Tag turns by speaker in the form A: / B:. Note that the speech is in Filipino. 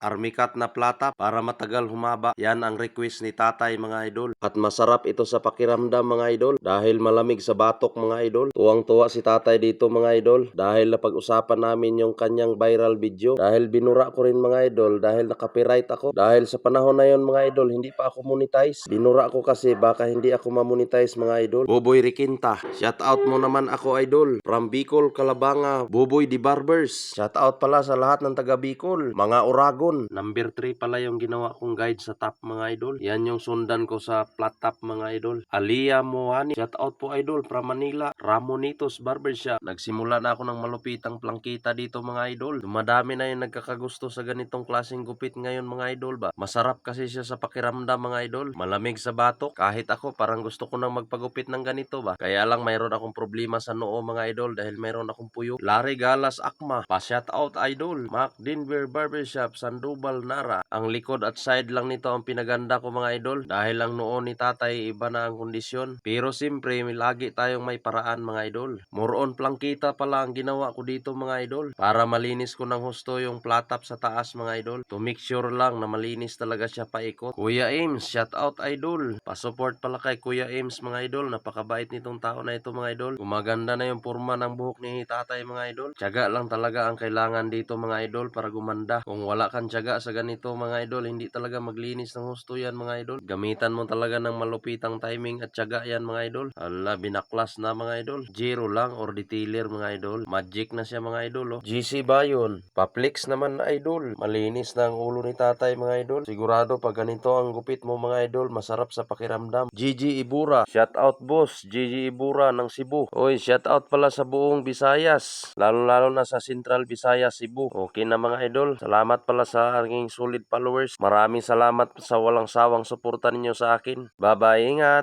A: Army cut na plata para matagal humaba. Yan ang request ni tatay mga idol. At masarap ito sa pakiramdam mga idol dahil malamig sa batok mga idol. Tuwang-tuwa si tatay dito mga idol dahil napag-usapan namin yung kanyang viral video. Dahil binura ko rin mga idol dahil nakapiright ako. Dahil sa panahon na yon mga idol hindi pa ako monetize. Binura ko kasi baka hindi ako mamonetize mga idol. Boboy Riquinta, shout out mo naman ako idol. From Bicol, Calabanga, Boboy Di Barbers. Shout out pala sa lahat ng taga Bicol, mga Oragon. Number 3 pala yung ginawa kong guide sa top mga idol. Yan yung sundan ko sa flat top mga idol. Alia Mohani, shout out po idol from Manila. Ramonitos Barbershop. Nagsimula na ako ng malupitang plangkita dito mga idol. Dumadami na yung nagkakagusto sa ganitong klaseng gupit ngayon mga idol ba. Masarap kasi siya sa pakiramdam mga idol. Malamig sa batok. Kahit ako parang gusto ko nang magpagupit ng ganito ba. Kaya lang mayroon akong problema sa noo mga idol dahil mayroon akong puyo. Larry Galas Akma, pa shout out idol. Mac Denver Barbershop, Sandoval, Nara. Ang likod at side lang nito ang pinaganda ko mga idol dahil ang noo ni tatay iba na ang kondisyon. Pero siyempre lagi tayong may paraan mga idol. More on plangkita pala ang ginawa ko dito mga idol para malinis ko ng husto yung flat top sa taas mga idol. To make sure lang na malinis talaga siya paikot. Kuya Ames, shout out idol. Pa-support pala kay Kuya Ames mga idol. Napakabait nitong tao na ito mga idol. Gumaganda na yung porma ng buhok ni tatay mga idol. Tiyaga lang talaga ang kailangan dito mga idol para gumanda. Kung wala kang tiyaga sa ganito mga idol, hindi talaga maglinis ng husto yan mga idol. Gamitan mo talaga ng malupitang timing at tiyaga yan mga idol. Hala, binaklas na mga idol. Zero lang or detailer mga idol. Magic na siya mga idol. Oh. GC Bayon, Paplix naman na idol. Malinis na ang ulo ni tatay mga idol. Sigurado pag ganito ang gupit mo mga idol, masarap sa pakiramdam. Gigi Ibura, shout out boss. Gigi Ibura ng Cebu. Oy, shout out pala sa buong Visayas. Lalo-lalo na sa Central Visayas, Cebu. Okay na mga idol. Salamat pala sa aking solid followers. Maraming salamat sa walang sawang suporta ninyo sa akin. Bye-bye, ingat!